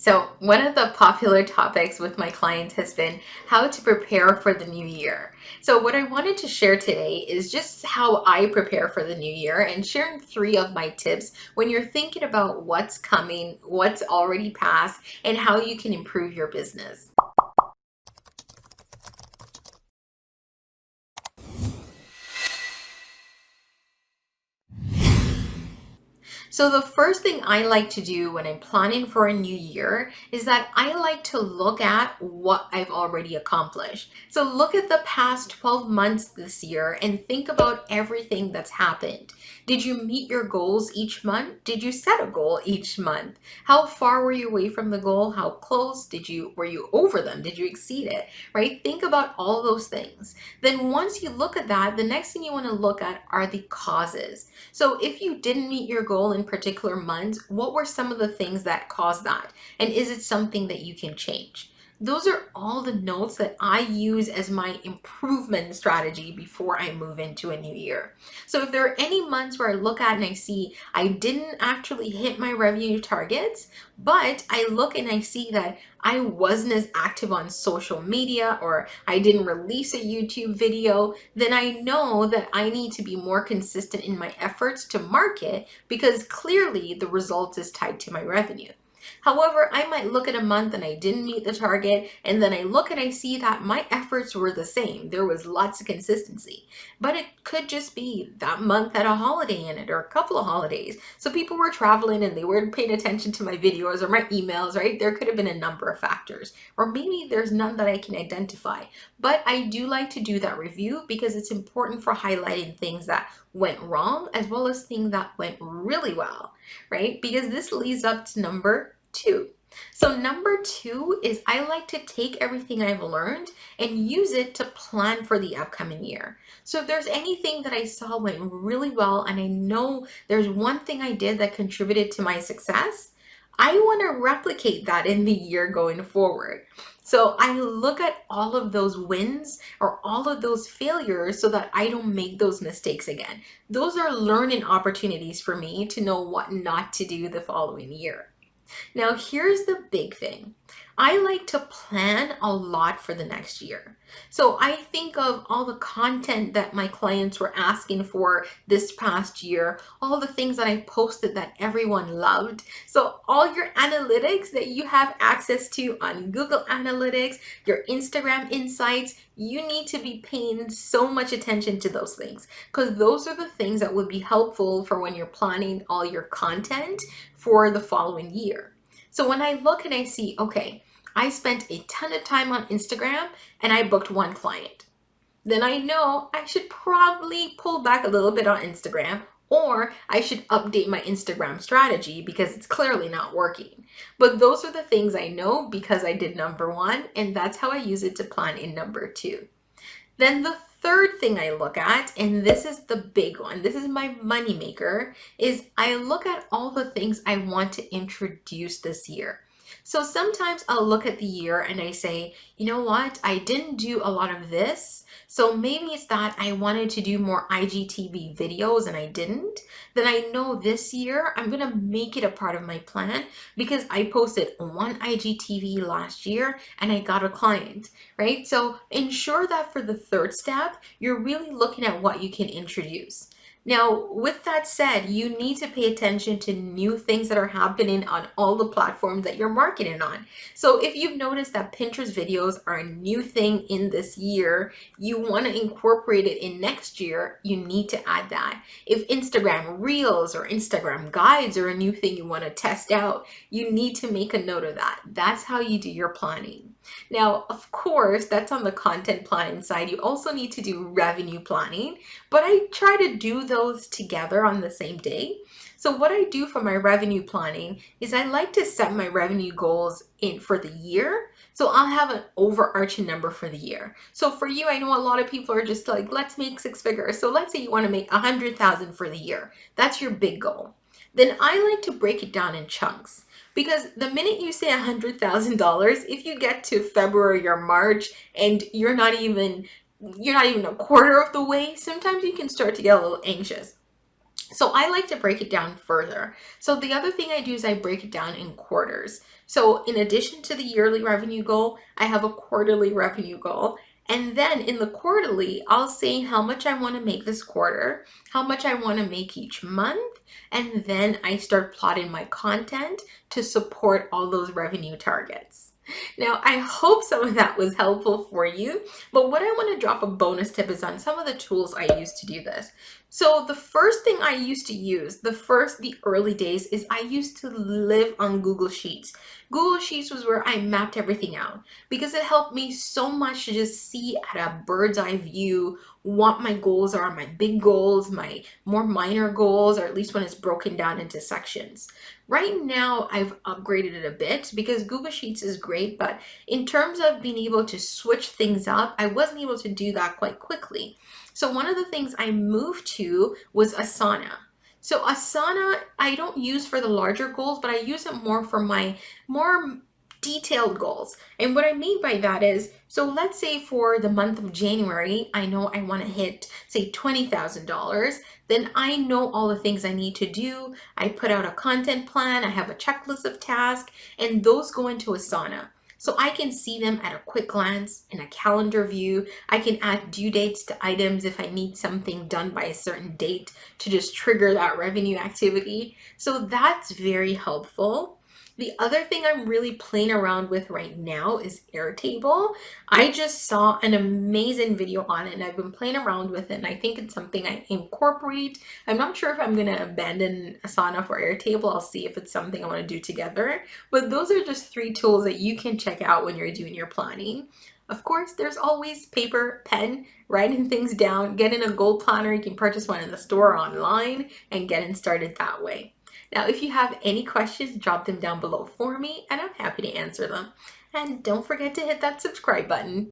So one of the popular topics with my clients has been how to prepare for the new year. So what I wanted to share today is just how I prepare for the new year and sharing three of my tips when you're thinking about what's coming, what's already passed, and how you can improve your business. So the first thing I like to do when I'm planning for a new year is that I like to look at what I've already accomplished. So look at the past 12 months this year and think about everything that's happened. Did you meet your goals each month? Did you set a goal each month? How far were you away from the goal? How close were you over them? Did you exceed it? Right? Think about all those things. Then once you look at that, the next thing you want to look at are the causes. So if you didn't meet your goal in particular months, what were some of the things that caused that? And is it something that you can change? Those are all the notes that I use as my improvement strategy before I move into a new year. So if there are any months where I look at and I see I didn't actually hit my revenue targets, but I look and I see that I wasn't as active on social media or I didn't release a YouTube video, then I know that I need to be more consistent in my efforts to market because clearly the result is tied to my revenue. However, I might look at a month and I didn't meet the target, and then I look and I see that my efforts were the same. There was lots of consistency, but it could just be that month had a holiday in it or a couple of holidays. So people were traveling and they weren't paying attention to my videos or my emails, right? There could have been a number of factors, or maybe there's none that I can identify. But I do like to do that review because it's important for highlighting things that went wrong as well as things that went really well, right? Because this leads up to number two. So number two is I like to take everything I've learned and use it to plan for the upcoming year. So if there's anything that I saw went really well and I know there's one thing I did that contributed to my success, I want to replicate that in the year going forward. So I look at all of those wins or all of those failures so that I don't make those mistakes again. Those are learning opportunities for me to know what not to do the following year. Now, here's the big thing. I like to plan a lot for the next year. So I think of all the content that my clients were asking for this past year, all the things that I posted that everyone loved. So all your analytics that you have access to on Google Analytics, your Instagram insights, you need to be paying so much attention to those things because those are the things that would be helpful for when you're planning all your content for the following year. So when I look and I see, okay, I spent a ton of time on Instagram and I booked one client, then I know I should probably pull back a little bit on Instagram, or I should update my Instagram strategy because it's clearly not working. But those are the things I know because I did number one, and that's how I use it to plan in number two. Then the third thing I look at, and this is the big one, this is my money maker, is I look at all the things I want to introduce this year. So sometimes I'll look at the year and I say, you know what, I didn't do a lot of this. So maybe it's that I wanted to do more IGTV videos and I didn't. Then I know this year I'm going to make it a part of my plan because I posted one IGTV last year and I got a client, right? So ensure that for the third step, you're really looking at what you can introduce. Now, with that said, you need to pay attention to new things that are happening on all the platforms that you're marketing on. So if you've noticed that Pinterest videos are a new thing in this year, you want to incorporate it in next year, you need to add that. If Instagram Reels or Instagram Guides are a new thing you want to test out, you need to make a note of that. That's how you do your planning. Now, of course, that's on the content planning side. You also need to do revenue planning, but I try to do those together on the same day. So what I do for my revenue planning is I like to set my revenue goals in for the year. So I'll have an overarching number for the year. So for you, I know a lot of people are just like, let's make six figures. So let's say you want to make 100,000 for the year. That's your big goal. Then I like to break it down in chunks. Because the minute you say $100,000, if you get to February or March and you're not even a quarter of the way, sometimes you can start to get a little anxious. So I like to break it down further. So the other thing I do is I break it down in quarters. So in addition to the yearly revenue goal, I have a quarterly revenue goal. And then in the quarterly, I'll say how much I want to make this quarter, how much I want to make each month, and then I start plotting my content to support all those revenue targets. Now, I hope some of that was helpful for you, but what I want to drop a bonus tip is on some of the tools I use to do this. So the first thing I used to use, the early days, is I used to live on Google Sheets. Google Sheets was where I mapped everything out because it helped me so much to just see at a bird's eye view what my goals are, my big goals, my more minor goals, or at least when it's broken down into sections. Right now, I've upgraded it a bit because Google Sheets is great, but in terms of being able to switch things up, I wasn't able to do that quite quickly. So one of the things I moved to was Asana. So Asana, I don't use for the larger goals, but I use it more for my more detailed goals. And what I mean by that is, so let's say for the month of January, I know I want to hit, say, $20,000. Then I know all the things I need to do. I put out a content plan, I have a checklist of tasks, and those go into Asana. So I can see them at a quick glance in a calendar view. I can add due dates to items if I need something done by a certain date to just trigger that revenue activity. So that's very helpful. The other thing I'm really playing around with right now is Airtable. I just saw an amazing video on it and I've been playing around with it, and I think it's something I incorporate. I'm not sure if I'm going to abandon Asana for Airtable. I'll see if it's something I want to do together. But those are just 3 tools that you can check out when you're doing your planning. Of course, there's always paper, pen, writing things down, getting a goal planner. You can purchase one in the store or online and getting started that way. Now, if you have any questions, drop them down below for me and I'm happy to answer them. And don't forget to hit that subscribe button.